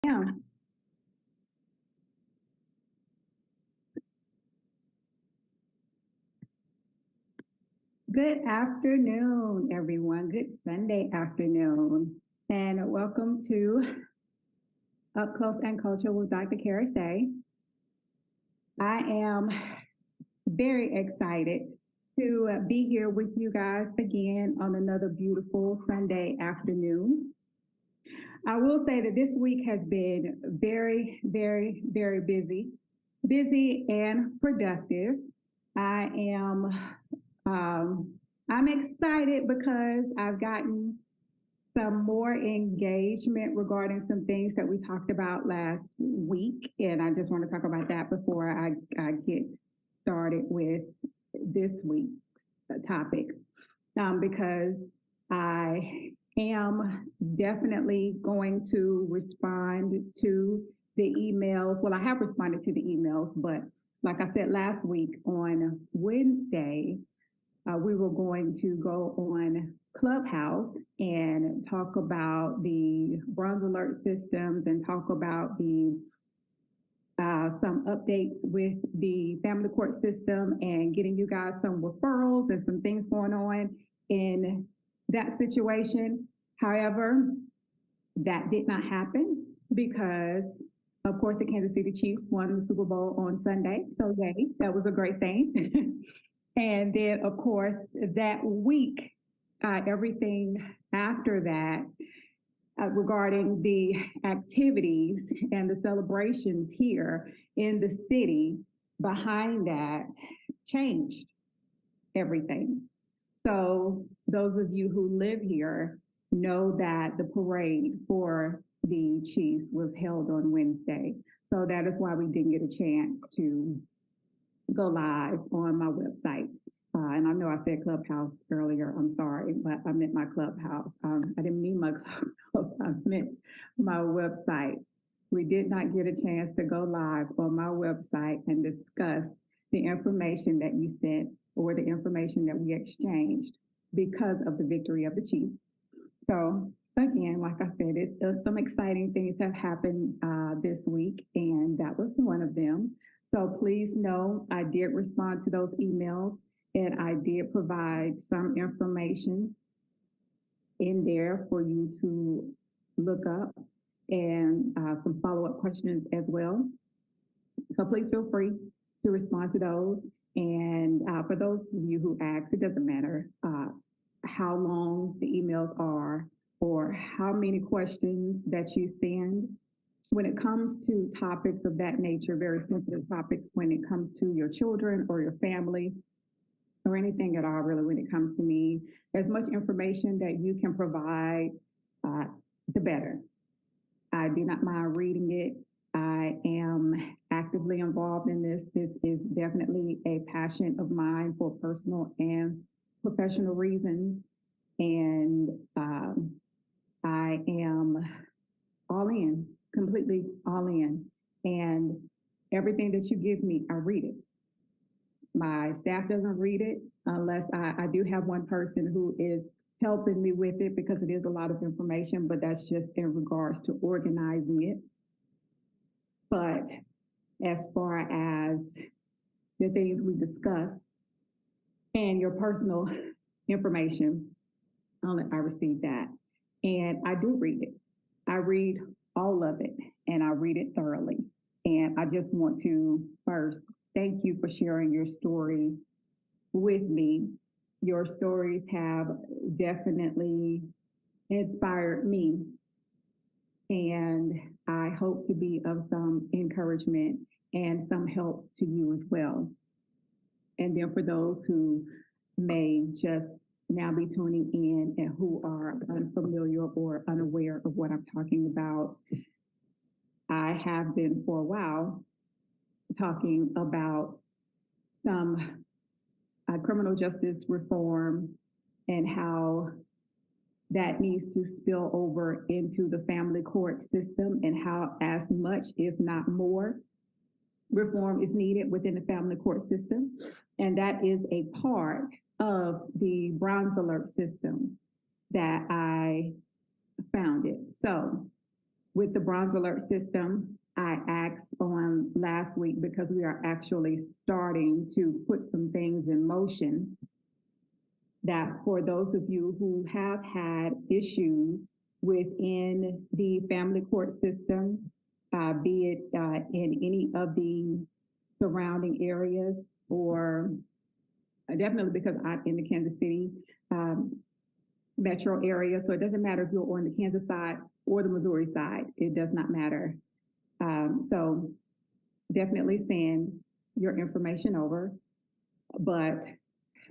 Yeah. Good afternoon, everyone. Good Sunday afternoon. And welcome to Up Close and Cultural with Dr. Kara Say. I am very excited to be here with you guys again on another beautiful Sunday afternoon. I will say that this week has been very, very, very busy and productive. I am I'm excited because I've gotten some more engagement regarding some things that we talked about last week, and I just want to talk about that before I get started with this week's topic, because I am definitely going to respond to the emails. Well, I have responded to the emails, but like I said last week on Wednesday, we were going to go on Clubhouse and talk about the bronze alert systems and talk about the some updates with the family court system and getting you guys some referrals and some things going on in that situation. However, that did not happen because, of course, the Kansas City Chiefs won the Super Bowl on Sunday. So, yay, that was a great thing. And then, of course, that week, everything after that regarding the activities and the celebrations here in the city behind that changed everything. So those of you who live here know that the parade for the Chiefs was held on Wednesday. So that is why we didn't get a chance to go live on my website. And I know I said Clubhouse earlier, I'm sorry, but I meant my Clubhouse. I didn't mean my Clubhouse, I meant my website. We did not get a chance to go live on my website and discuss the information that you sent or the information that we exchanged because of the victory of the Chiefs. So again, like I said, some exciting things have happened this week, and that was one of them. So please know I did respond to those emails and I did provide some information in there for you to look up and some follow-up questions as well. So please feel free to respond to those. And for those of you who ask, it doesn't matter how long the emails are or how many questions that you send. When it comes to topics of that nature, very sensitive topics, when it comes to your children or your family or anything at all, really, when it comes to me, as much information that you can provide, the better. I do not mind reading it. I am actively involved in this. This is definitely a passion of mine for personal and professional reasons. And I am all in. Completely all in. And everything that you give me, I read it. My staff doesn't read it unless I do have one person who is helping me with it because it is a lot of information, but that's just in regards to organizing it. But as far as the things we discuss and your personal information, I receive that. And I do read it. I read all of it, and I read it thoroughly. And I just want to first thank you for sharing your story with me. Your stories have definitely inspired me, and I hope to be of some encouragement and some help to you as well. And then for those who may just now be tuning in and who are unfamiliar or unaware of what I'm talking about, I have been for a while talking about some criminal justice reform and how that needs to spill over into the family court system and how as much, if not more, reform is needed within the family court system. And that is a part of the bronze alert system that I founded. So With the Bronze Alert system, I asked on last week because we are actually starting to put some things in motion that for those of you who have had issues within the family court system, be it in any of the surrounding areas, or definitely because I'm in the Kansas City metro area, so it doesn't matter if you're on the Kansas side or the Missouri side, it does not matter. So definitely send your information over, but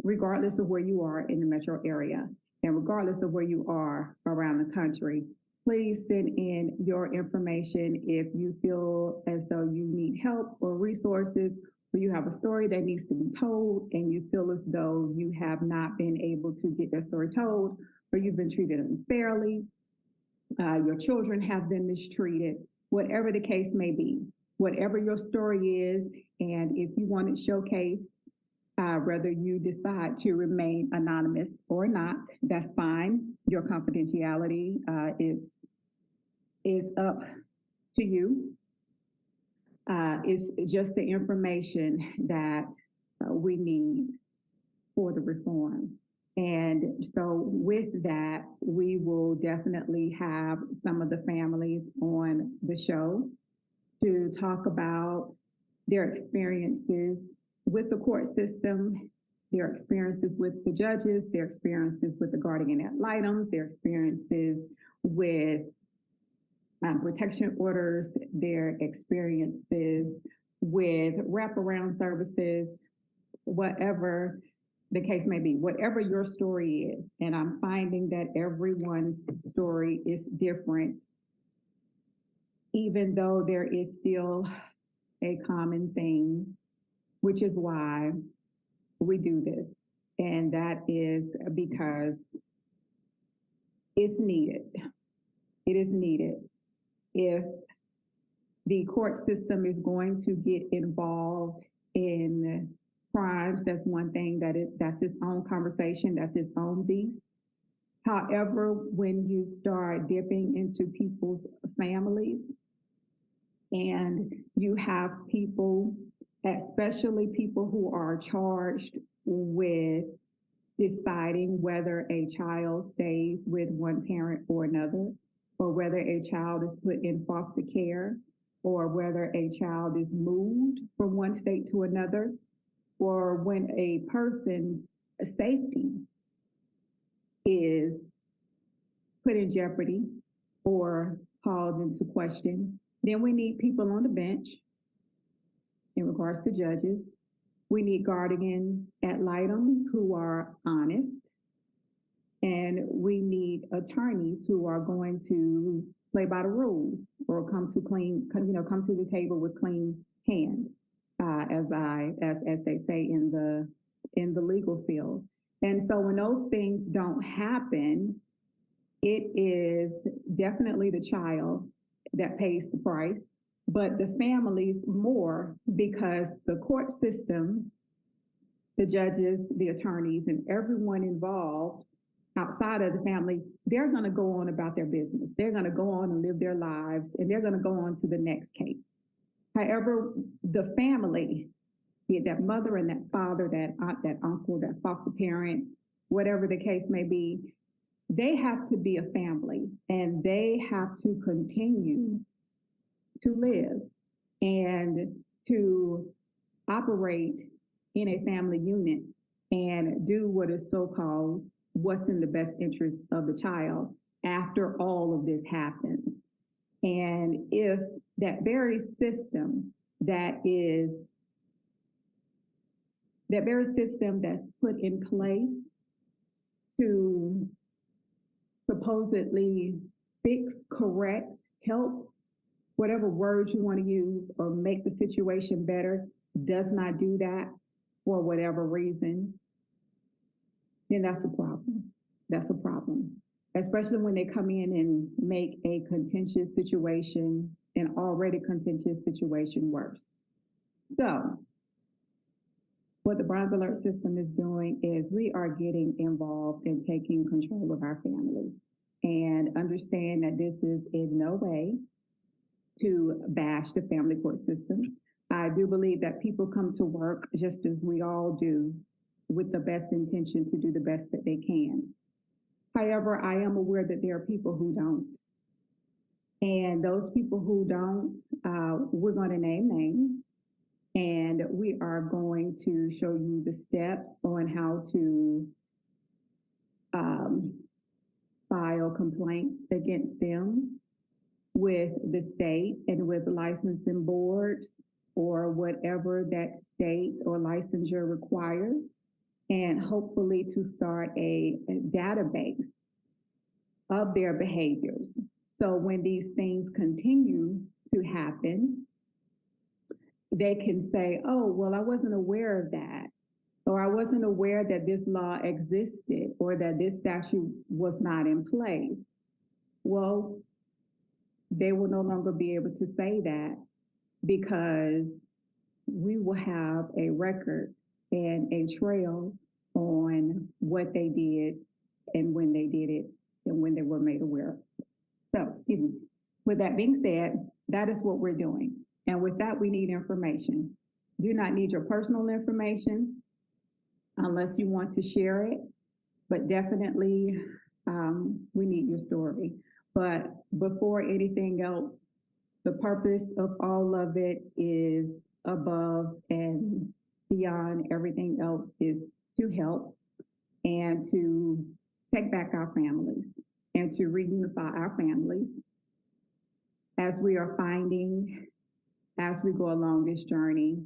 regardless of where you are in the metro area, and regardless of where you are around the country, please send in your information if you feel as though you need help or resources, or you have a story that needs to be told and you feel as though you have not been able to get that story told, or you've been treated unfairly, your children have been mistreated, whatever the case may be, whatever your story is, and if you want it showcased, whether you decide to remain anonymous or not, that's fine. Your confidentiality is up to you. It's just the information that we need for the reform. And so with that, we will definitely have some of the families on the show to talk about their experiences with the court system, their experiences with the judges, their experiences with the guardian ad litem, their experiences with protection orders, their experiences with wraparound services, whatever the case may be, whatever your story is. And I'm finding that everyone's story is different, even though there is still a common thing, which is why we do this. And that is because it's needed. It is needed. If the court system is going to get involved in crimes, that's one thing, that's its own conversation, that's its own beast. However, when you start dipping into people's families and you have people, especially people who are charged with deciding whether a child stays with one parent or another, or whether a child is put in foster care, or whether a child is moved from one state to another, or when a person's safety is put in jeopardy or called into question, then we need people on the bench in regards to judges. We need guardian ad litem who are honest, and we need attorneys who are going to play by the rules or come to the table with clean hands, as they say in the legal field. And so when those things don't happen, it is definitely the child that pays the price, but the families more, because the court system, the judges, the attorneys, and everyone involved outside of the family, they're going to go on about their business. They're going to go on and live their lives, and they're going to go on to the next case. However, the family, be it that mother and that father, that aunt, that uncle, that foster parent, whatever the case may be, they have to be a family, and they have to continue to live and to operate in a family unit and do what is so-called what's in the best interest of the child after all of this happens. And if that very system that's put in place to supposedly fix, correct, help, whatever words you want to use, or make the situation better, does not do that for whatever reason, then that's a problem. That's a problem, especially when they come in and make a contentious situation, an already contentious situation, worse. So what the Bronze Alert system is doing is we are getting involved in taking control of our families, and understand that this is in no way to bash the family court system. I do believe that people come to work just as we all do with the best intention to do the best that they can. However, I am aware that there are people who don't. And those people who don't, we're going to name names, and we are going to show you the steps on how to file complaints against them with the state and with licensing boards or whatever that state or licensure requires, and hopefully to start a database of their behaviors. So when these things continue to happen, they can say, oh, well, I wasn't aware of that, or I wasn't aware that this law existed, or that this statute was not in place. Well, they will no longer be able to say that, because we will have a record and a trail on what they did and when they did it and when they were made aware of. So, with that being said, that is what we're doing. And with that, we need information. Do not need your personal information unless you want to share it, but definitely we need your story. But before anything else, the purpose of all of it is above and beyond everything else is to help and to take back our families and to reunify our families as we are finding, as we go along this journey.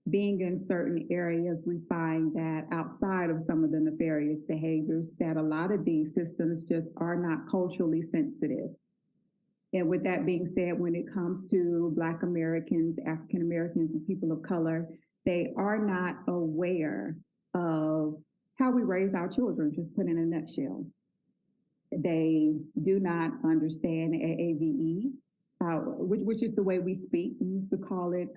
Being in certain areas, we find that outside of some of the nefarious behaviors, that a lot of these systems just are not culturally sensitive. And with that being said, when it comes to Black Americans, African Americans, and people of color, they are not aware of how we raise our children, just put in a nutshell. They do not understand AAVE, which is the way we speak. We used to call it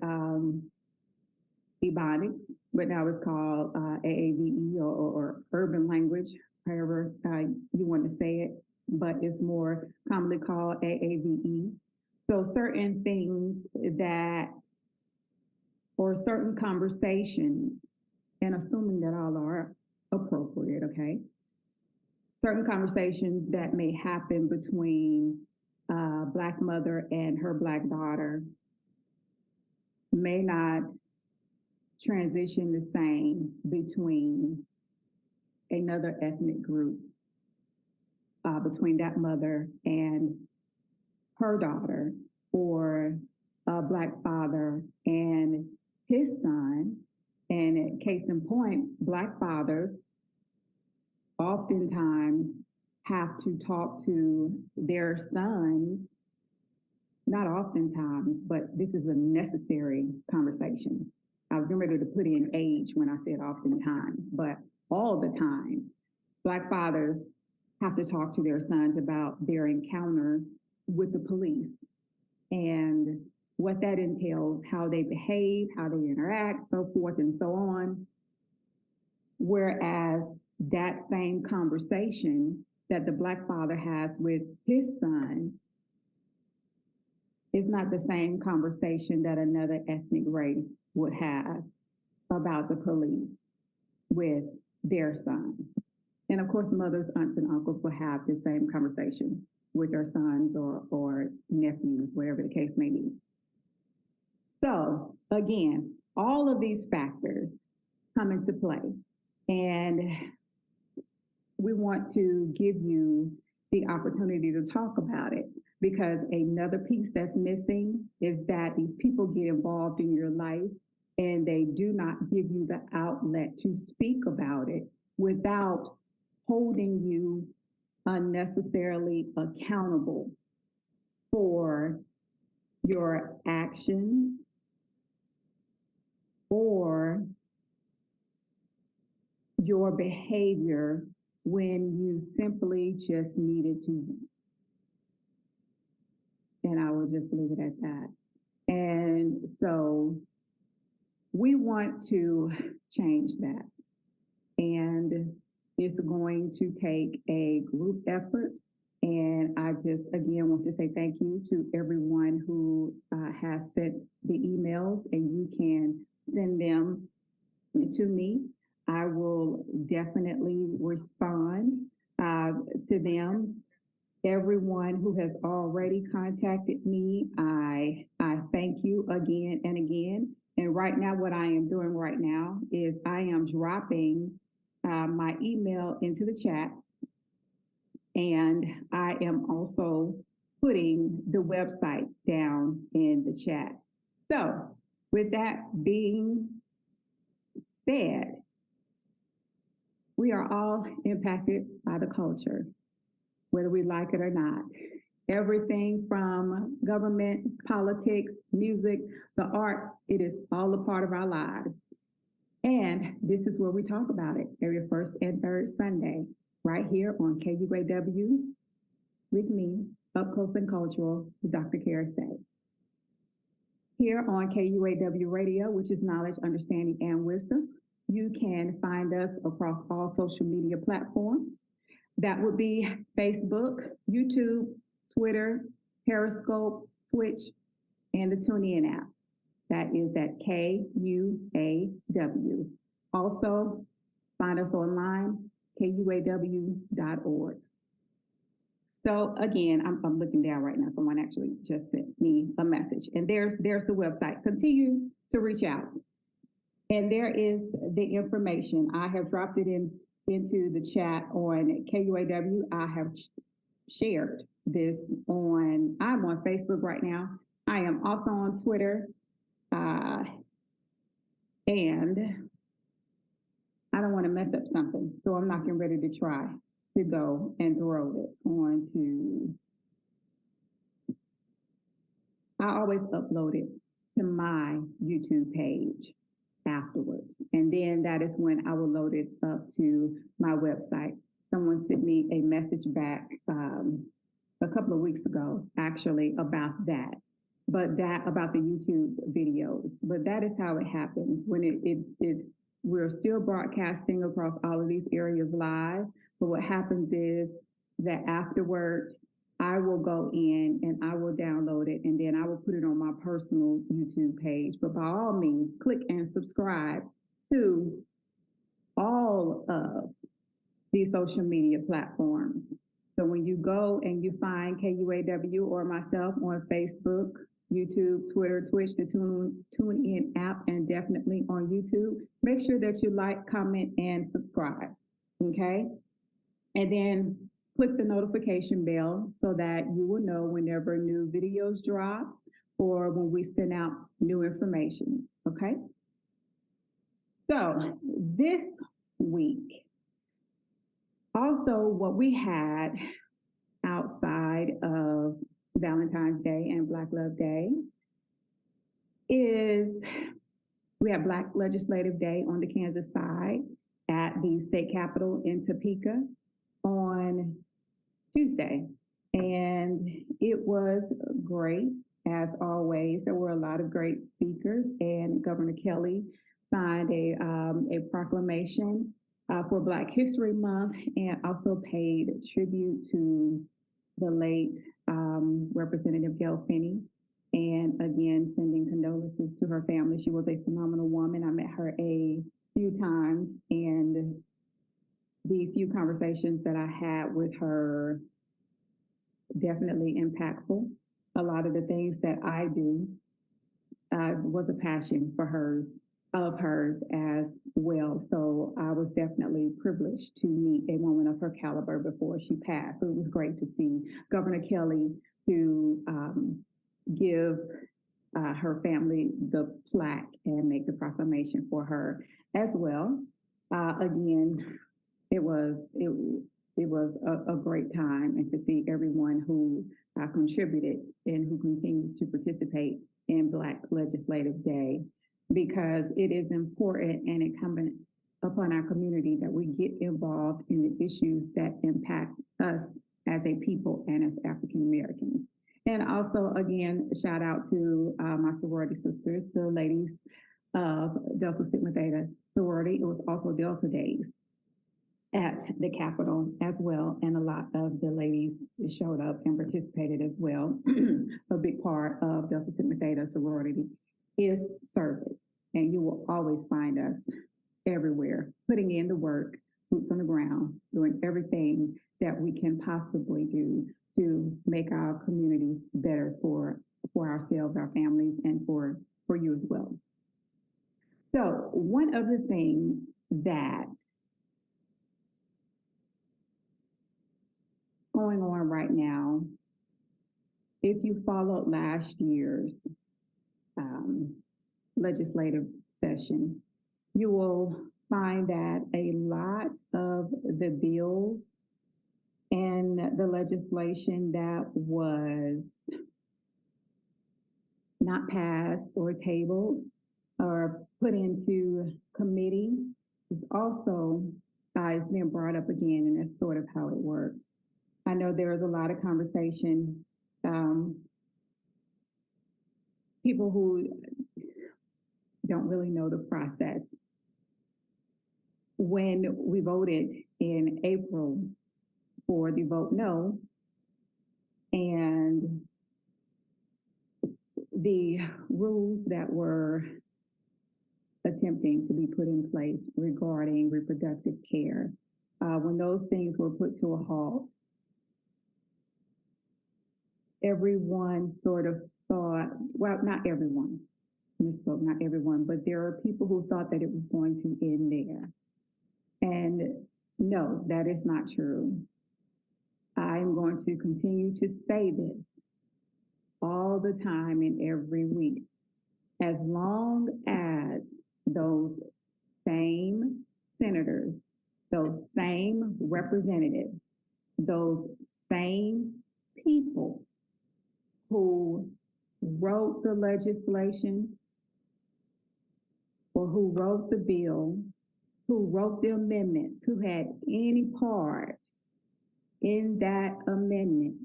Ebonics, but now it's called AAVE or urban language, however you want to say it, but it's more commonly called AAVE. So certain things that, or certain conversations, and assuming that all are appropriate, okay? Certain conversations that may happen between a Black mother and her Black daughter may not transition the same between another ethnic group, between that mother and her daughter, or a Black father and his son. And case in point, Black fathers oftentimes have to talk to their sons, not oftentimes, but this is a necessary conversation. I was getting ready to put in age when I said oftentimes, but all the time, Black fathers have to talk to their sons about their encounter with the police and what that entails, how they behave, how they interact, so forth and so on. Whereas that same conversation that the Black father has with his son is not the same conversation that another ethnic race would have about the police with their son. And of course, mothers, aunts, and uncles will have the same conversation with their sons or nephews, whatever the case may be. So again, all of these factors come into play, and we want to give you the opportunity to talk about it, because another piece that's missing is that these people get involved in your life and they do not give you the outlet to speak about it without holding you unnecessarily accountable for your actions or your behavior when you simply just needed to. And I will just leave it at that. And so we want to change that. And it's going to take a group effort. And I just, again, want to say thank you to everyone who has sent the emails, and you can send them to me. I will definitely respond to them. Everyone who has already contacted me, I thank you again and again. And right now, what I am doing right now is I am dropping my email into the chat, and I am also putting the website down in the chat. So with that being said, we are all impacted by the culture, whether we like it or not. Everything from government, politics, music, the arts, it is all a part of our lives. And this is where we talk about it every first and third Sunday, right here on KUAW with me, Up Close and Cultural, with Dr. Karasay. Here on KUAW Radio, which is knowledge, understanding, and wisdom, you can find us across all social media platforms. That would be Facebook, YouTube, Twitter, Periscope, Twitch, and the TuneIn app. That is at KUAW. Also, find us online, KUAW.org. So again, I'm looking down right now. Someone actually just sent me a message, and there's the website. Continue to reach out. And there is the information. I have dropped it into the chat on KUAW. I have shared this I'm on Facebook right now. I am also on Twitter. And I don't want to mess up something, so I'm not getting ready to try to go and throw it onto. I always upload it to my YouTube page afterwards. And then that is when I will load it up to my website. Someone sent me a message back a couple of weeks ago, actually, about that. But that about the YouTube videos. But that is how it happened. When we're still broadcasting across all of these areas live. But what happens is that afterwards, I will go in and I will download it, and then I will put it on my personal YouTube page. But by all means, click and subscribe to all of these social media platforms. So when you go and you find KUAW or myself on Facebook, YouTube, Twitter, Twitch, the TuneIn app, and definitely on YouTube, make sure that you like, comment, and subscribe, okay? And then click the notification bell so that you will know whenever new videos drop or when we send out new information, okay? So this week, also what we had outside of Valentine's Day and Black Love Day is we have Black Legislative Day on the Kansas side at the state capitol in Topeka on Tuesday. And it was great, as always. There were a lot of great speakers, and Governor Kelly signed a proclamation for Black History Month, and also paid tribute to the late Representative Gail Finney. And again, sending condolences to her family. She was a phenomenal woman. I met her a few times, and the few conversations that I had with her, definitely impactful. A lot of the things that I do was a passion for hers as well. So I was definitely privileged to meet a woman of her caliber before she passed. So it was great to see Governor Kelly to give her family the plaque and make the proclamation for her as well. Again, it was a great time, and to see everyone who contributed and who continues to participate in Black Legislative Day, because it is important and incumbent upon our community that we get involved in the issues that impact us as a people and as African Americans. And also, again, shout out to my sorority sisters, the ladies of Delta Sigma Theta sorority. It was also Delta Days. at the Capitol as well, and a lot of the ladies showed up and participated as well. A big part of Delta Sigma Theta sorority is service, and you will always find us everywhere, putting in the work, boots on the ground, doing everything that we can possibly do to make our communities better for ourselves, our families, and for you as well. So one of the things that going on right now, if you followed last year's legislative session, you will find that a lot of the bills and the legislation that was not passed or tabled or put into committee is also is being brought up again, and that's sort of how it works. I know there is a lot of conversation, people who don't really know the process. When we voted in April for the vote no, and the rules that were attempting to be put in place regarding reproductive care, when those things were put to a halt, everyone sort of thought, well, not everyone, misspoke, not everyone, but there are people who thought that it was going to end there. And no, that is not true. I'm going to continue to say this all the time and every week. As long as those same senators, those same representatives, those same people who wrote the legislation or who wrote the bill, who wrote the amendments, who had any part in that amendment,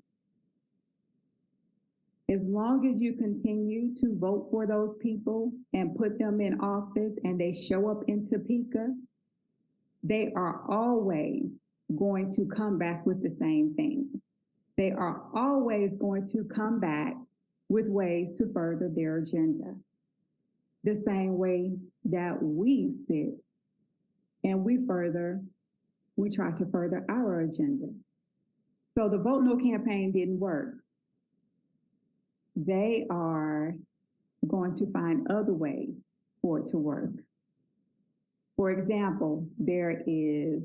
as long as you continue to vote for those people and put them in office and they show up in Topeka, they are always going to come back with the same thing. They are always going to come back with ways to further their agenda. The same way that we sit and we try to further our agenda. So the Vote No campaign didn't work. They are going to find other ways for it to work. For example, there is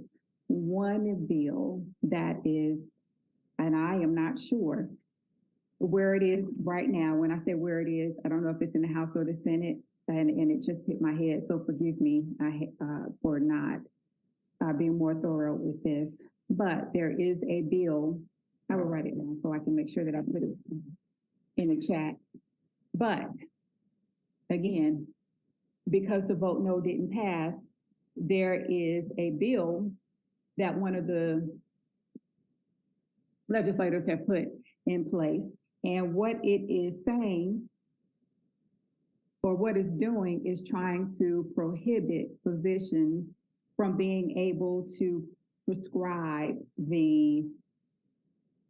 one bill that is, and I am not sure where it is right now. When I say where it is, I don't know if it's in the House or the Senate, and it just hit my head, so forgive me for not being more thorough with this. But there is a bill, I will write it down so I can make sure that I put it in the chat. But again, because the vote no didn't pass, there is a bill that one of the legislators have put in place. And what it is saying, or what it's doing, is trying to prohibit physicians from being able to prescribe the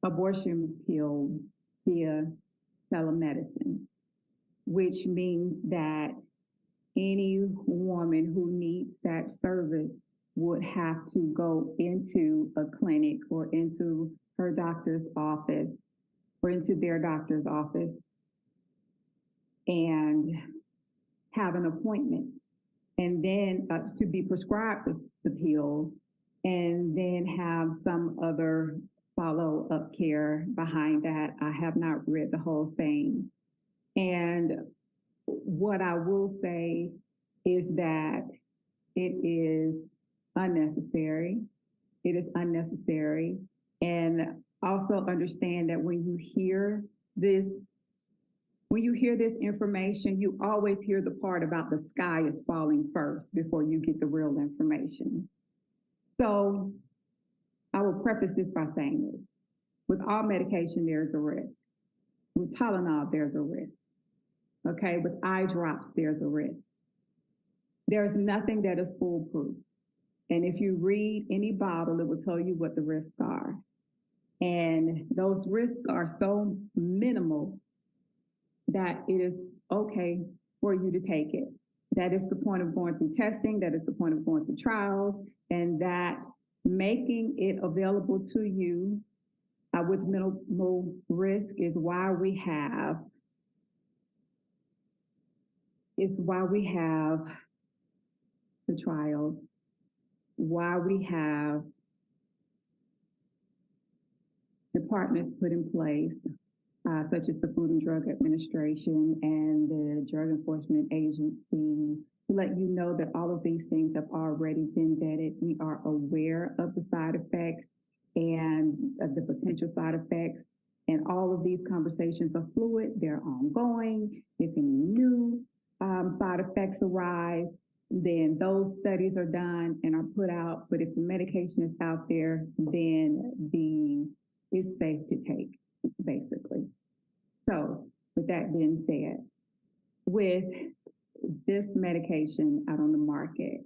abortion pill via telemedicine, which means that any woman who needs that service would have to go into a clinic or into her doctor's office or into their doctor's office and have an appointment, and then to be prescribed the pill, and then have some other follow-up care behind that. I have not read the whole thing. And what I will say is that it is unnecessary. It is unnecessary. And also understand that when you hear this information, you always hear the part about the sky is falling first before you get the real information. So I will preface this by saying this. With all medication, there's a risk. With Tylenol, there's a risk. Okay, with eye drops, there's a risk. There's nothing that is foolproof. And if you read any bottle, it will tell you what the risks are. And those risks are so minimal that it is okay for you to take it. That is the point of going through testing, that is the point of going through trials, and that making it available to you with minimal risk is why we have the trials, why we have departments put in place, such as the Food and Drug Administration and the Drug Enforcement Agency, to let you know that all of these things have already been vetted. We are aware of the side effects and the potential side effects, and all of these conversations are fluid, they're ongoing. If any new side effects arise, then those studies are done and are put out. But if the medication is out there, then it's safe to take, basically. So with that being said, with this medication out on the market,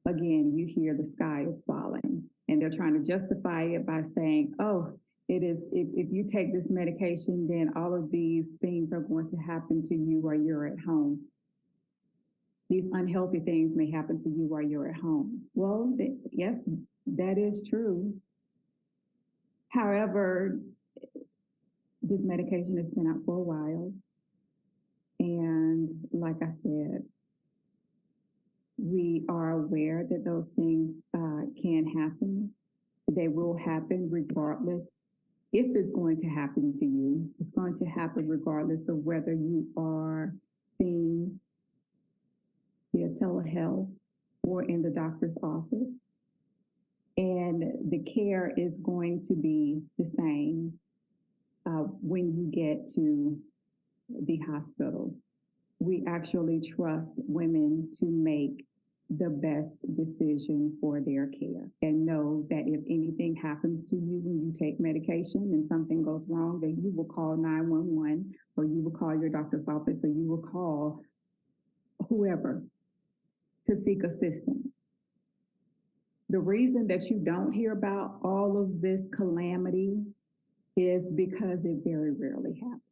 again, you hear the sky is falling, and they're trying to justify it by saying, oh, it is, if you take this medication, then all of these things are going to happen to you while you're at home. These unhealthy things may happen to you while you're at home. Well, yes, that is true. However, this medication has been out for a while. And like I said, we are aware that those things can happen. They will happen regardless. If it's going to happen to you, it's going to happen regardless of whether you are seeing via telehealth or in the doctor's office. And the care is going to be the same when you get to the hospital. We actually trust women to make the best decision for their care and know that if anything happens to you when you take medication and something goes wrong, then you will call 911, or you will call your doctor's office, or you will call whoever to seek assistance. The reason that you don't hear about all of this calamity is because it very rarely happens.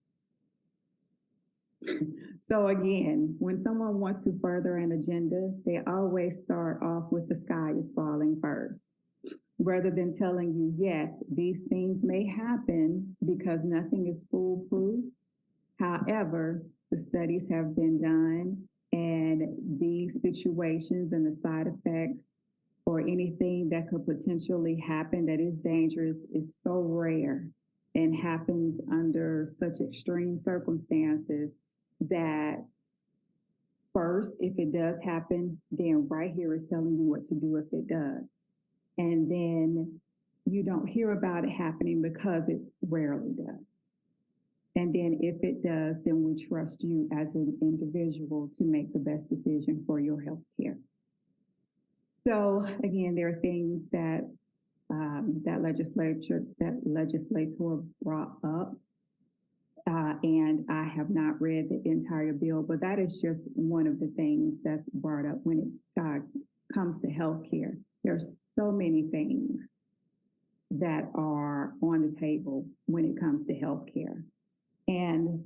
So again, when someone wants to further an agenda, they always start off with the sky is falling first, rather than telling you, yes, these things may happen because nothing is foolproof. However, the studies have been done, and these situations and the side effects or anything that could potentially happen that is dangerous is so rare and happens under such extreme circumstances that first, if it does happen, then right here is telling you what to do if it does. And then you don't hear about it happening because it rarely does. And then if it does, then we trust you as an individual to make the best decision for your health care. So again, there are things that that legislator brought up, and I have not read the entire bill, but that is just one of the things that's brought up when it comes to healthcare. There's so many things that are on the table when it comes to healthcare, and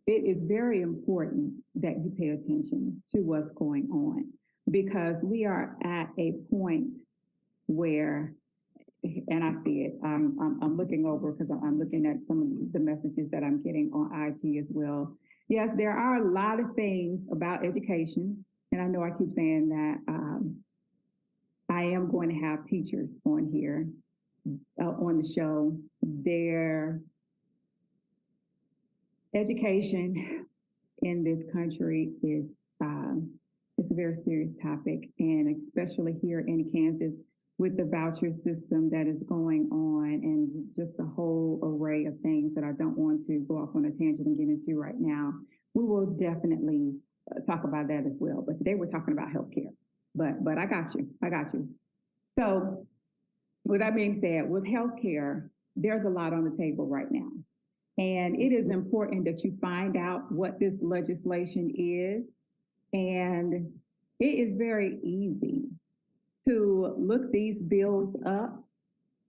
it is very important that you pay attention to what's going on, because we are at a point where, and I see it, I'm looking over because I'm looking at some of the messages that I'm getting on IG as well. Yes, there are a lot of things about education, and I know I keep saying that I am going to have teachers on here, on the show. Their education in this country is it's a very serious topic, and especially here in Kansas with the voucher system that is going on and just a whole array of things that I don't want to go off on a tangent and get into right now. We will definitely talk about that as well. But today we're talking about healthcare. But I got you. So with that being said, with healthcare, there's a lot on the table right now. And it is important that you find out what this legislation is. And it is very easy to look these bills up,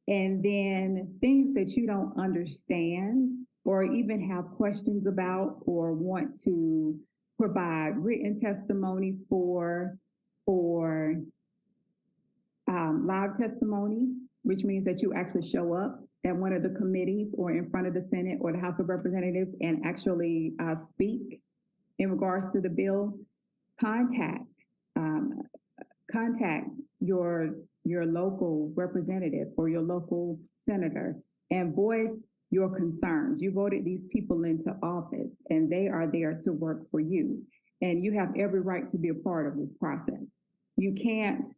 and then things that you don't understand or even have questions about or want to provide written testimony for, or live testimony, which means that you actually show up at one of the committees or in front of the Senate or the House of Representatives and actually speak in regards to the bill. Contact um, contact your local representative or your local senator and voice your concerns. You voted these people into office and they are there to work for you. And you have every right to be a part of this process. You can't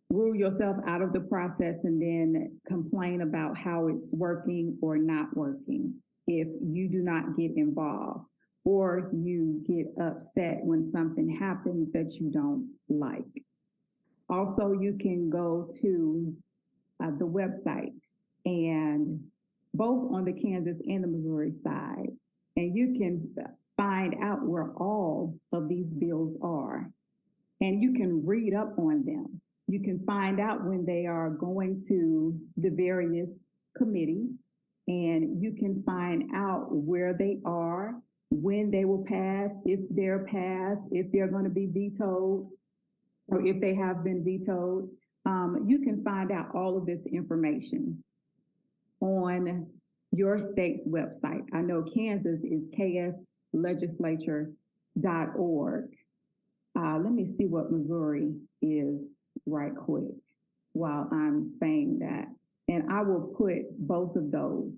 rule yourself out of the process and then complain about how it's working or not working if you do not get involved, or you get upset when something happens that you don't like. Also, you can go to the website, and both on the Kansas and the Missouri side, and you can find out where all of these bills are, and you can read up on them. You can find out when they are going to the various committees, and you can find out where they are, when they will pass, if they're passed, if they're going to be vetoed, or if they have been vetoed. You can find out all of this information on your state's website. I know Kansas is kslegislature.org. Let me see what Missouri is right quick while I'm saying that. And I will put both of those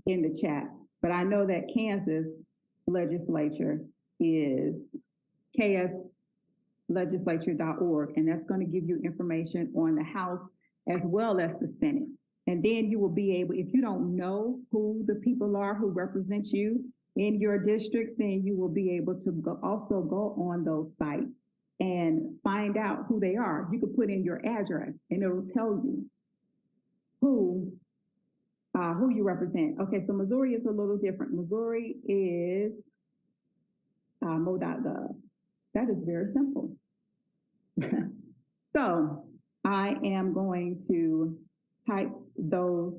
in the chat. But I know that Kansas legislature is kslegislature.org, and that's going to give you information on the House as well as the Senate. And then you will be able, if you don't know who the people are who represent you in your districts, then you will be able to also go on those sites and find out who they are. You could put in your address and it'll tell you who you represent. Okay, so Missouri is a little different. Missouri is mo.gov. That is very simple. So I am going to type those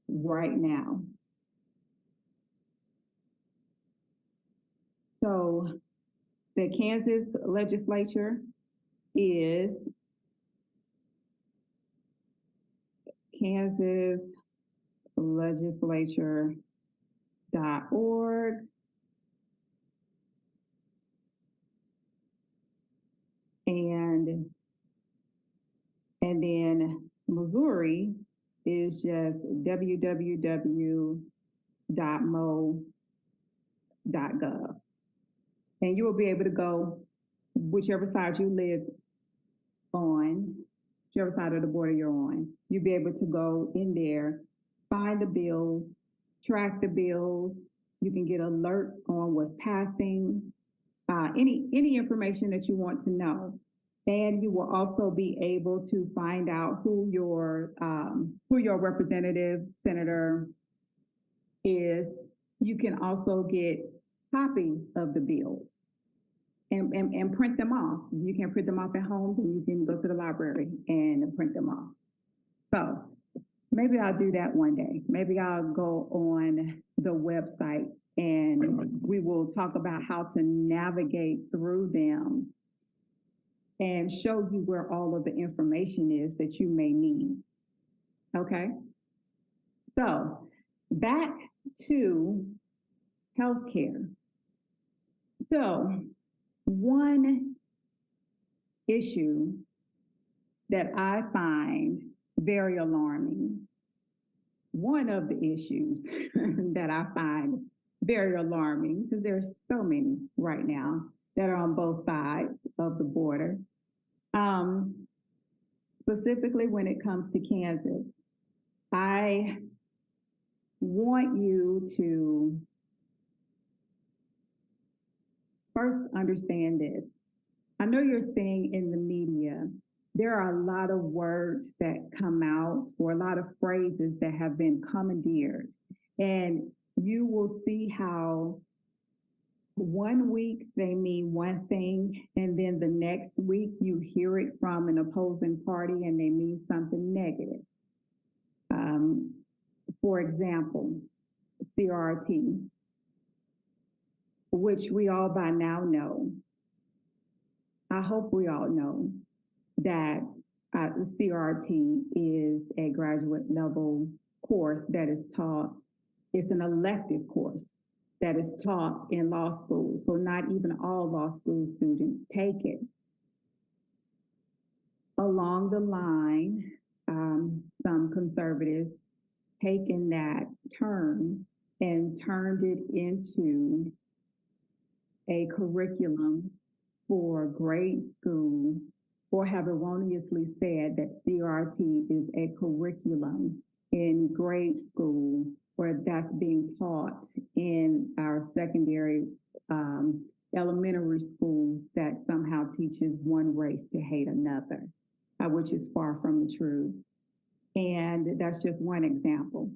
right now. So the Kansas legislature is kansaslegislature.org. And then Missouri is just www.mo.gov. And you will be able to go whichever side you live on, whichever side of the border you're on. You'll be able to go in there, find the bills, track the bills. You can get alerts on what's passing, any information that you want to know. And you will also be able to find out who your representative, senator is. You can also get copies of the bills and print them off. You can print them off at home, then you can go to the library and print them off. So maybe I'll do that one day. Maybe I'll go on the website and we will talk about how to navigate through them and show you where all of the information is that you may need. Okay? So back to healthcare. So one issue that I find very alarming, one of the issues that I find very alarming, because there's so many right now that are on both sides of the border, specifically when it comes to Kansas, I want you to first understand this. I know you're seeing in the media, there are a lot of words that come out or a lot of phrases that have been commandeered. And you will see how one week they mean one thing, and then the next week you hear it from an opposing party and they mean something negative. Um, for example, CRT, which we all by now know. I hope we all know that CRT is a graduate level course that is taught. It's an elective course that is taught in law school. So not even all law school students take it. Along the line, some conservatives taken that term and turned it into a curriculum for grade school, or have erroneously said that CRT is a curriculum in grade school, where that's being taught in our secondary elementary schools, that somehow teaches one race to hate another, which is far from the truth. And that's just one example.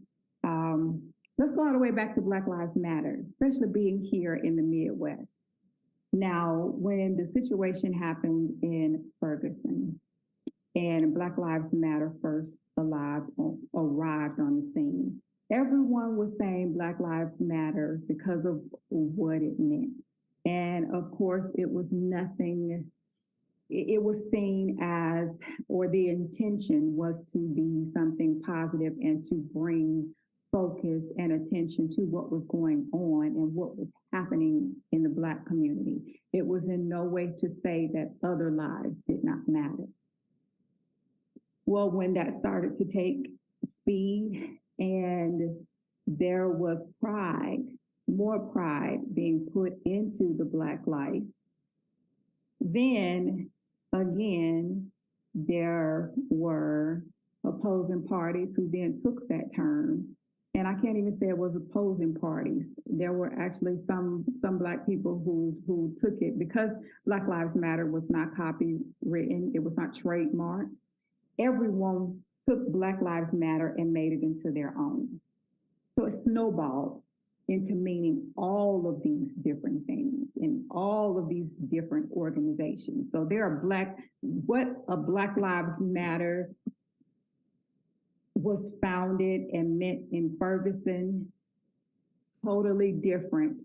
Let's go all the way back to Black Lives Matter, especially being here in the Midwest. Now, when the situation happened in Ferguson and Black Lives Matter first arrived on the scene, everyone was saying Black Lives Matter because of what it meant. And of course, it was nothing, it was seen as, or the intention was to be something positive and to bring focus and attention to what was going on and what was happening in the Black community. It was in no way to say that other lives did not matter. Well, when that started to take speed and there was pride, more pride being put into the Black life, then again, there were opposing parties who then took that term. And I can't even say it was opposing parties. There were actually some Black people who took it because Black Lives Matter was not copywritten, it was not trademarked. Everyone took Black Lives Matter and made it into their own. So it snowballed into meaning all of these different things in all of these different organizations. So there are what a Black Lives Matter was founded and meant in Ferguson, totally different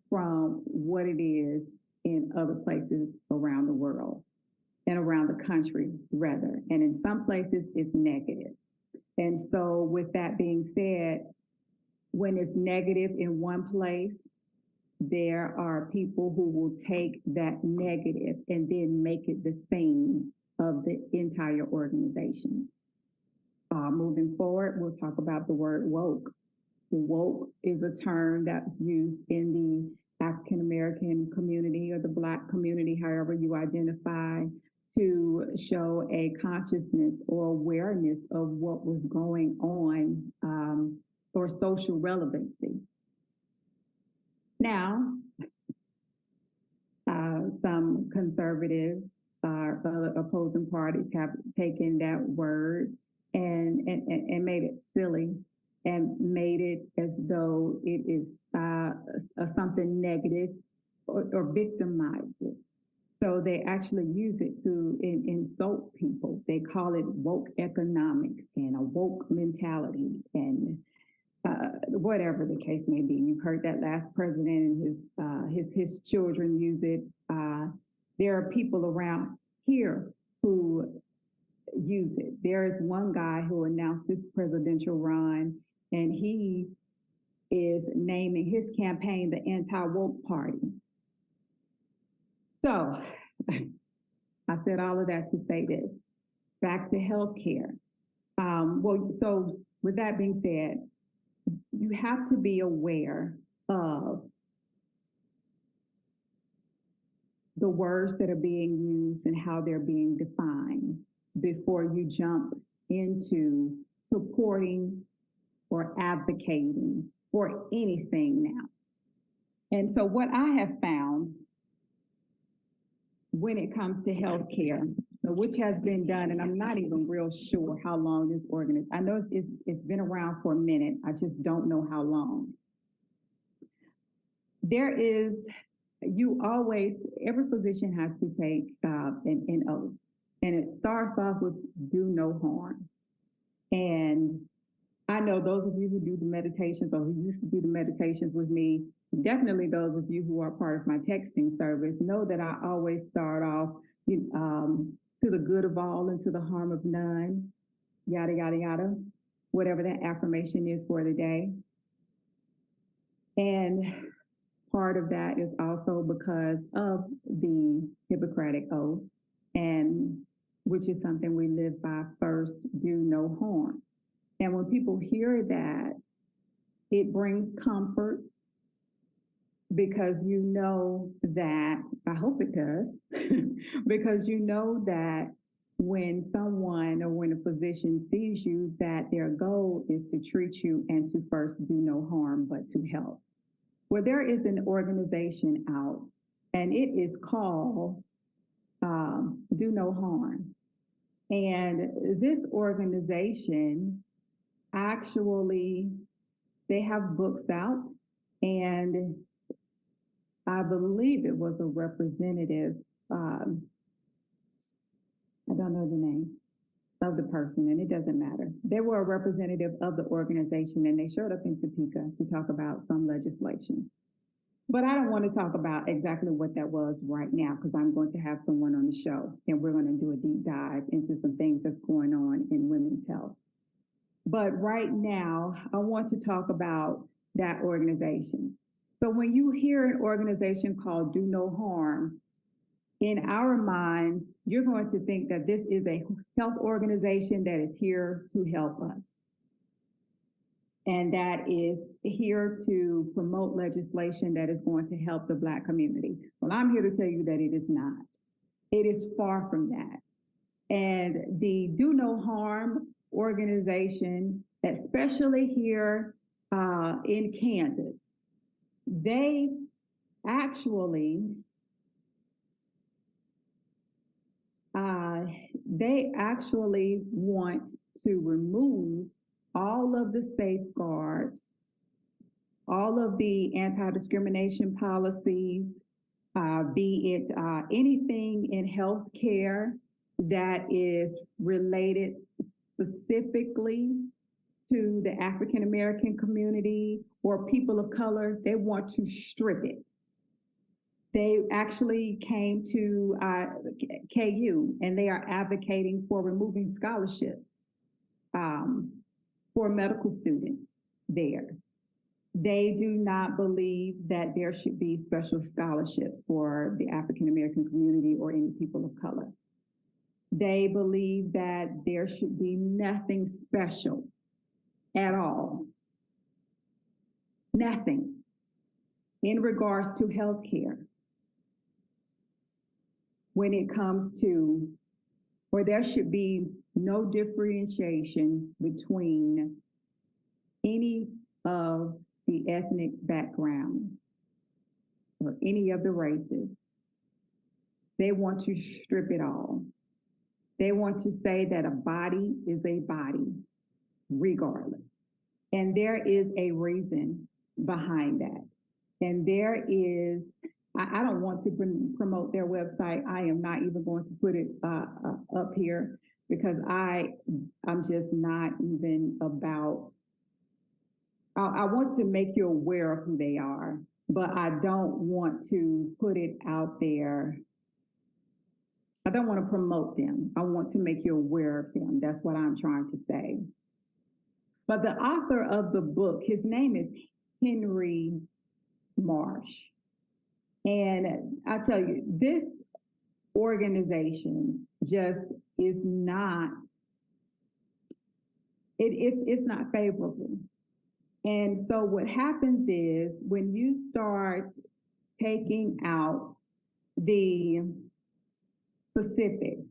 from what it is in other places around the world and around the country, rather. And in some places, it's negative. And so with that being said, when it's negative in one place, there are people who will take that negative and then make it the theme of the entire organization. Moving forward, we'll talk about the word woke. Woke is a term that's used in the African American community or the Black community, however you identify, to show a consciousness or awareness of what was going on or social relevancy. Now, some conservatives or other opposing parties have taken that word and made it silly and made it as though it is something negative or victimize it. So they actually use it to insult people. They call it woke economics and a woke mentality and whatever the case may be. You've heard that last president and his children use it. There are people around here who use it. There is one guy who announced his presidential run, and he is naming his campaign the Anti-Woke Party. So I said all of that to say this. Back to healthcare. So with that being said, you have to be aware of the words that are being used and how they're being defined before you jump into supporting or advocating for anything now. And so what I have found when it comes to healthcare, which has been done, and I'm not even real sure how long this organization, I know it's been around for a minute, I just don't know how long. there is, you always, every physician has to take an oath. And it starts off with do no harm. And I know those of you who do the meditations or who used to do the meditations with me, definitely those of you who are part of my texting service, know that I always start off to the good of all and to the harm of none, yada, yada, yada, whatever that affirmation is for the day. And part of that is also because of the Hippocratic Oath, and which is something we live by first, do no harm. And when people hear that, it brings comfort because you know that, I hope it does, because you know that when someone or when a physician sees you, that their goal is to treat you and to first do no harm, but to help. Well, there is an organization out, and it is called Do No Harm. And this organization actually, they have books out, and I believe it was a representative, I don't know the name of the person, and it doesn't matter. They were a representative of the organization, and they showed up in Topeka to talk about some legislation. But I don't want to talk about exactly what that was right now, because I'm going to have someone on the show, and we're going to do a deep dive into some things that's going on in women's health. But right now, I want to talk about that organization. So when you hear an organization called Do No Harm, in our minds, you're going to think that this is a health organization that is here to help us, and that is here to promote legislation that is going to help the Black community. Well, I'm here to tell you that it is not. It is far from that. And the Do No Harm organization, especially here in Kansas, they actually want to remove all of the safeguards, all of the anti-discrimination policies, be it anything in healthcare that is related specifically to the African American community or people of color. They want to strip it. They actually came to KU, and they are advocating for removing scholarships for medical students there. They do not believe that there should be special scholarships for the African American community or any people of color. They believe that there should be nothing special at all, nothing in regards to healthcare when it comes to, or there should be no differentiation between any of the ethnic backgrounds or any of the races. They want to strip it all. They want to say that a body is a body, regardless. And there is a reason behind that. And there is, I don't want to promote their website. I am not even going to put it up here because I'm just not even about, I want to make you aware of who they are, but I don't want to put it out there. I don't want to promote them. I want to make you aware of them. That's what I'm trying to say. But the author of the book, his name is Henry Marsh. And I tell you, this organization just is not, it's not favorable. And so what happens is when you start taking out the specifics,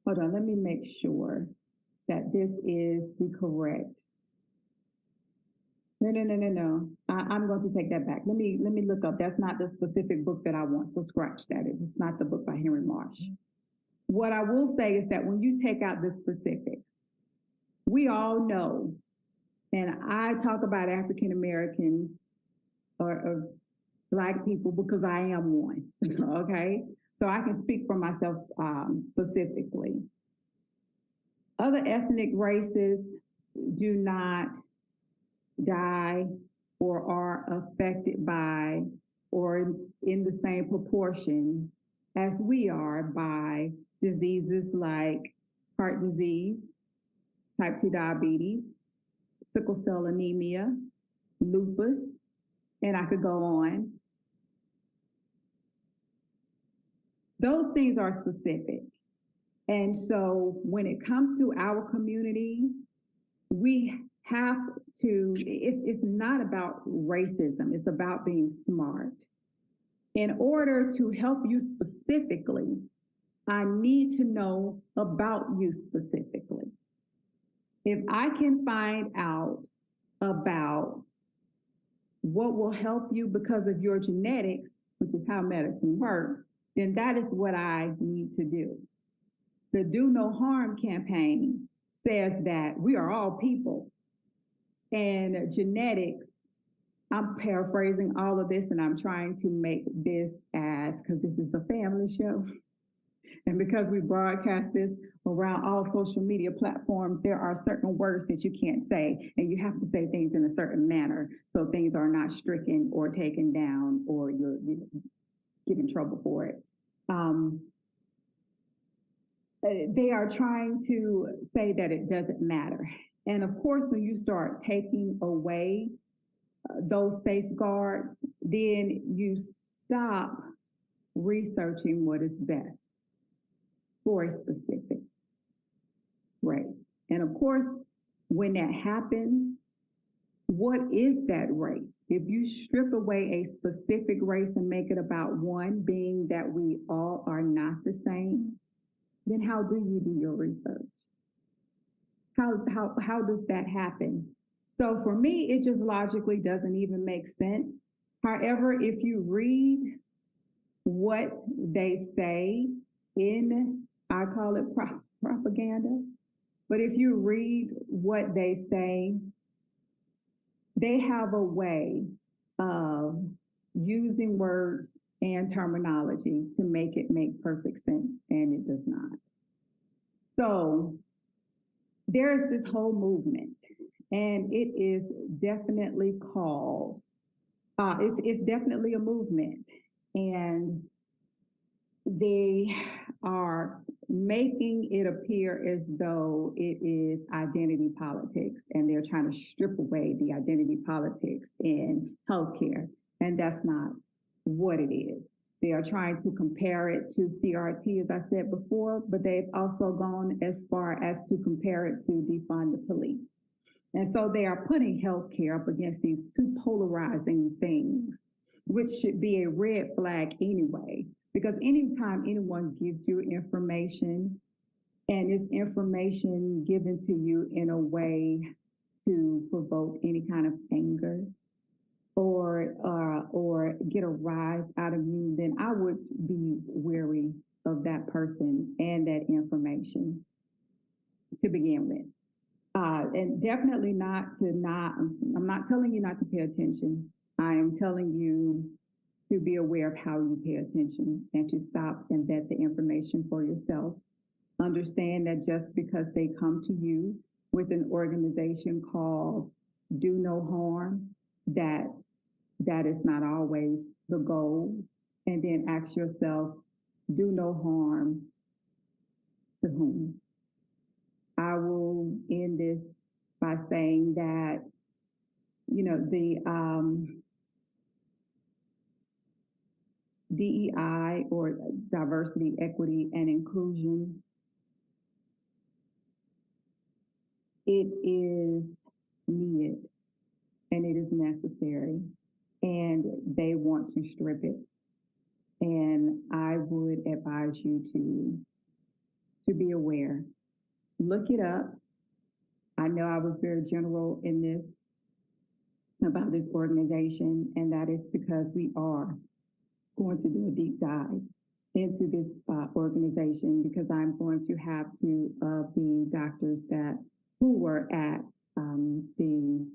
hold on, let me make sure that this is the correct. No. I'm going to take that back. Let me look up. That's not the specific book that I want, so scratch that. It's not the book by Henry Marsh. What I will say is that when you take out the specifics, we all know, and I talk about African Americans or Black people because I am one. Okay, so I can speak for myself specifically. Other ethnic races do not die or are affected by or in the same proportion as we are by diseases like heart disease, type 2 diabetes, sickle cell anemia, lupus, and I could go on. Those things are specific. And so when it comes to our community, we have to, it's not about racism, it's about being smart. In order to help you specifically, I need to know about you specifically. If I can find out about what will help you because of your genetics, which is how medicine works, then that is what I need to do. The Do No Harm campaign says that we are all people, and genetics, I'm paraphrasing all of this and I'm trying to make this as, because this is a family show, and because we broadcast this around all social media platforms, there are certain words that you can't say, and you have to say things in a certain manner so things are not stricken or taken down or you get in trouble for it. They are trying to say that it doesn't matter. And of course, when you start taking away those safeguards, then you stop researching what is best for a specific race. And of course, when that happens, what is that race? If you strip away a specific race and make it about one, being that we all are not the same, then how do you do your research? How does that happen? So for me, it just logically doesn't even make sense. However, if you read what they say in, I call it propaganda, but if you read what they say, they have a way of using words and terminology to make it make perfect sense, and it does not. So there's this whole movement, and it is definitely called, it's definitely a movement, and they are making it appear as though it is identity politics, and they're trying to strip away the identity politics in healthcare, and that's not what it is. They are trying to compare it to CRT, as I said before, but they've also gone as far as to compare it to defund the police. And so they are putting healthcare up against these two polarizing things, which should be a red flag anyway, because anytime anyone gives you information and it's information given to you in a way to provoke any kind of anger or get a rise out of you, then I would be wary of that person and that information to begin with. And definitely I'm not telling you not to pay attention. I am telling you to be aware of how you pay attention and to stop and vet the information for yourself. Understand that just because they come to you with an organization called Do No Harm, that is not always the goal. And then ask yourself, do no harm to whom? I will end this by saying that, the DEI, or diversity, equity, and inclusion, it is needed and it is necessary, and they want to strip it. And I would advise you to be aware. Look it up. I know I was very general in this about this organization, and that is because we are going to do a deep dive into this organization, because I'm going to have two of the doctors who were at the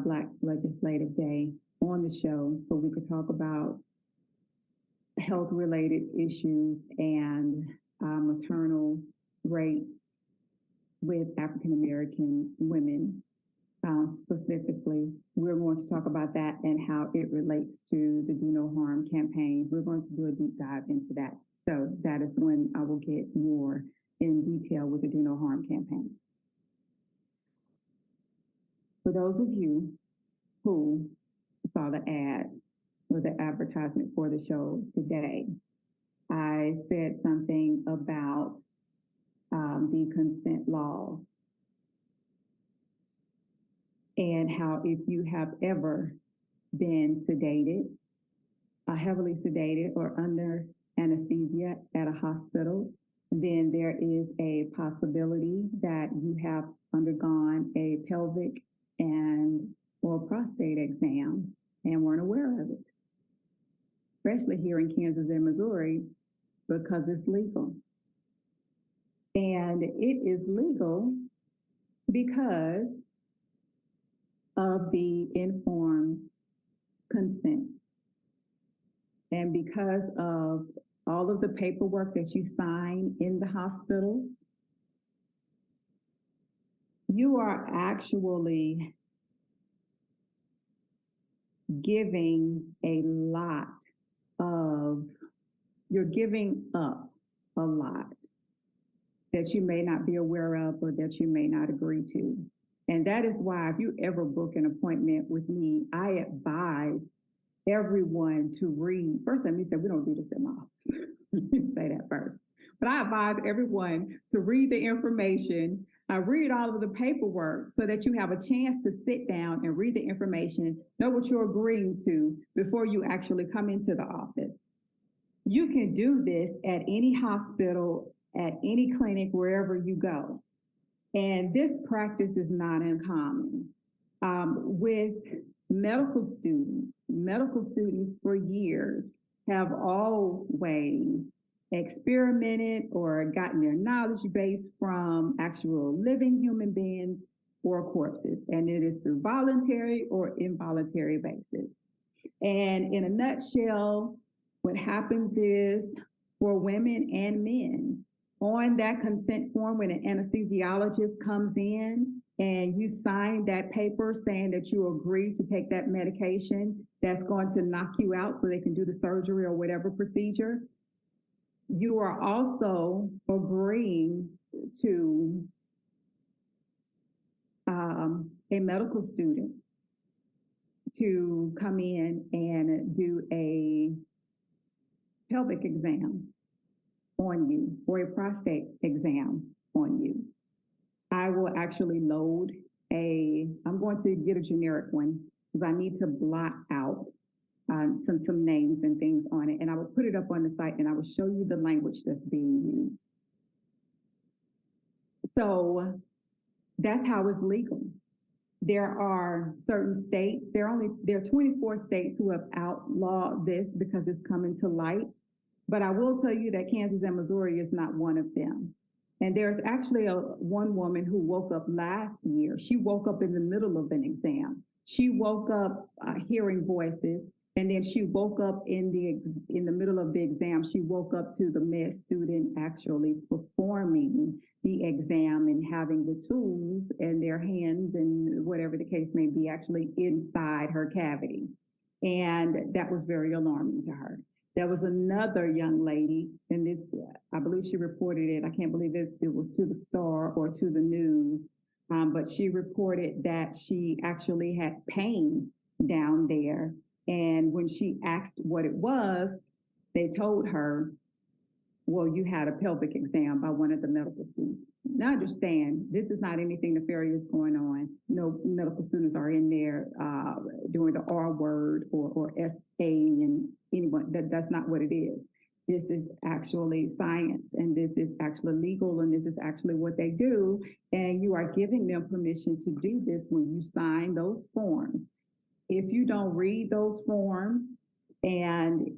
Black Legislative Day on the show so we could talk about health-related issues and maternal rates with African American women. Specifically, we're going to talk about that and how it relates to the Do No Harm campaign. We're going to do a deep dive into that. So that is when I will get more in detail with the Do No Harm campaign. For those of you who saw the ad or the advertisement for the show today, I said something about the consent law and how if you have ever been sedated, heavily sedated or under anesthesia at a hospital, then there is a possibility that you have undergone a pelvic and or prostate exam and weren't aware of it, especially here in Kansas and Missouri, because it's legal. And it is legal because of the informed consent. And because of all of the paperwork that you sign in the hospitals, you are actually giving a lot of, you're giving up a lot that you may not be aware of or that you may not agree to. And that is why if you ever book an appointment with me, I advise everyone to read. First, let me say, we don't do this in my office. Say that first. But I advise everyone to read the information, read all of the paperwork so that you have a chance to sit down and read the information, know what you're agreeing to before you actually come into the office. You can do this at any hospital, at any clinic, wherever you go. And this practice is not uncommon. With medical students for years have always experimented or gotten their knowledge base from actual living human beings or corpses. And it is through voluntary or involuntary basis. And in a nutshell, what happens is for women and men, on that consent form, when an anesthesiologist comes in and you sign that paper saying that you agree to take that medication that's going to knock you out so they can do the surgery or whatever procedure, you are also agreeing to a medical student to come in and do a pelvic exam on you or a prostate exam on you. I will actually load I'm going to get a generic one because I need to blot out some names and things on it, and I will put it up on the site and I will show you the language that's being used. So that's how it's legal. There are certain states, there are 24 states who have outlawed this because it's coming to light. But I will tell you that Kansas and Missouri is not one of them. And there's actually one woman who woke up last year. She woke up in the middle of an exam. She woke up hearing voices, and then she woke up in the middle of the exam. She woke up to the med student actually performing the exam and having the tools in their hands and whatever the case may be actually inside her cavity. And that was very alarming to her. There was another young lady, and this, I believe she reported it. I can't believe it was to the Star or to the news, but she reported that she actually had pain down there. And when she asked what it was, they told her, well, you had a pelvic exam by one of the medical students. Now understand, this is not anything nefarious going on. No medical students are in there doing the R word or SA and anyone. That's not what it is. This is actually science, and this is actually legal, and this is actually what they do. And you are giving them permission to do this when you sign those forms. If you don't read those forms and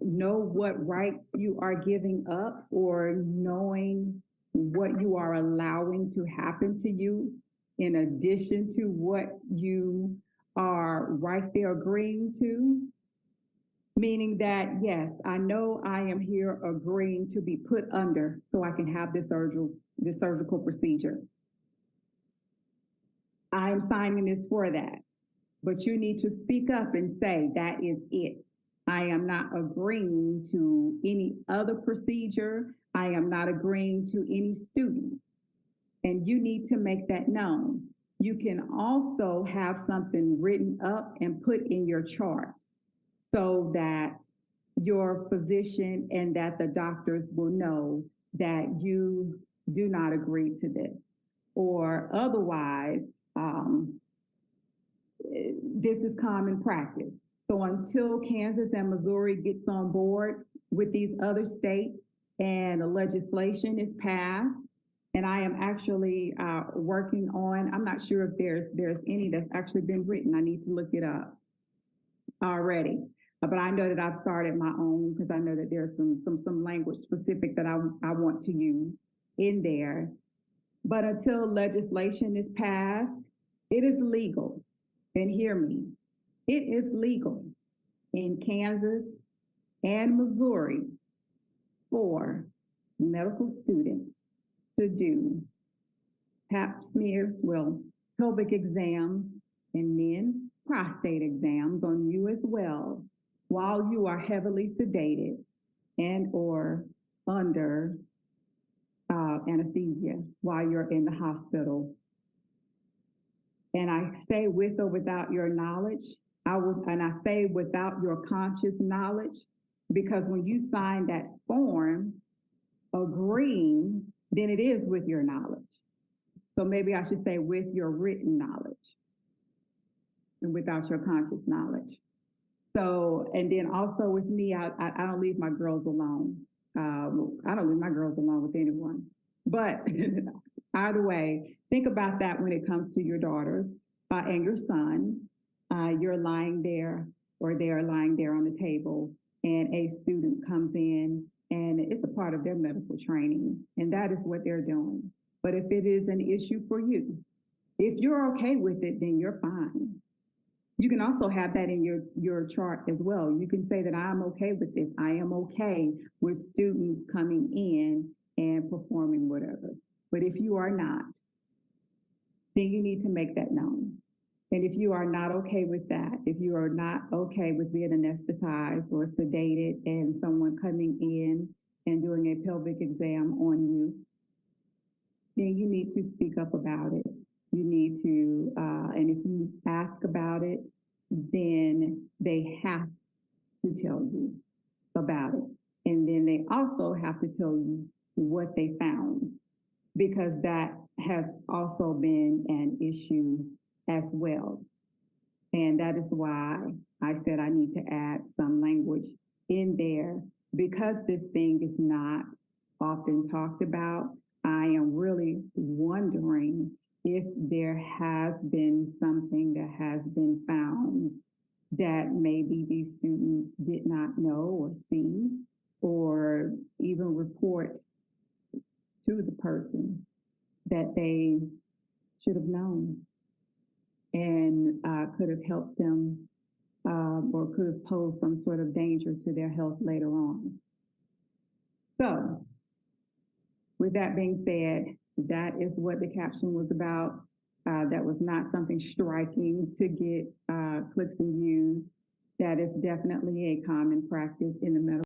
know what rights you are giving up or knowing what you are allowing to happen to you in addition to what you are right there agreeing to, meaning that, yes, I know I am here agreeing to be put under so I can have this surgical procedure. I'm signing this for that. But you need to speak up and say, that is it. I am not agreeing to any other procedure. I am not agreeing to any student. And you need to make that known. You can also have something written up and put in your chart so that your physician and that the doctors will know that you do not agree to this. Or otherwise, this is common practice. So until Kansas and Missouri gets on board with these other states and a legislation is passed, and I am actually working on, I'm not sure if there's any that's actually been written. I need to look it up already. But I know that I've started my own because I know that there's some language specific that I want to use in there. But until legislation is passed, it is legal. And hear me, it is legal in Kansas and Missouri for medical students to do pap smears, pelvic exams, and then prostate exams on you as well, while you are heavily sedated and or under anesthesia while you're in the hospital. And I say with or without your knowledge, and I say without your conscious knowledge, because when you sign that form agreeing, then it is with your knowledge. So maybe I should say with your written knowledge and without your conscious knowledge. So, and then also with me, I don't leave my girls alone. I don't leave my girls alone with anyone. But either way, think about that when it comes to your daughters and your son. You're lying there or they are lying there on the table and a student comes in and it's a part of their medical training and that is what they're doing. But if it is an issue for you, if you're okay with it, then you're fine. You can also have that in your chart as well. You can say that I'm okay with this. I am okay with students coming in and performing whatever. But if you are not, then you need to make that known. And if you are not okay with that, if you are not okay with being anesthetized or sedated and someone coming in and doing a pelvic exam on you, then you need to speak up about it. You need to, and if you ask about it, then they have to tell you about it. And then they also have to tell you what they found, because that has also been an issue as well. And that is why I said I need to add some language in there, because this thing is not often talked about. I am really wondering if there has been something that has been found that maybe these students did not know or see, or even report to the person that they should have known and could have helped them or could have posed some sort of danger to their health later on. So with that being said, that is what the caption was about. That was not something striking to get clicks and views. That is definitely a common practice in the medical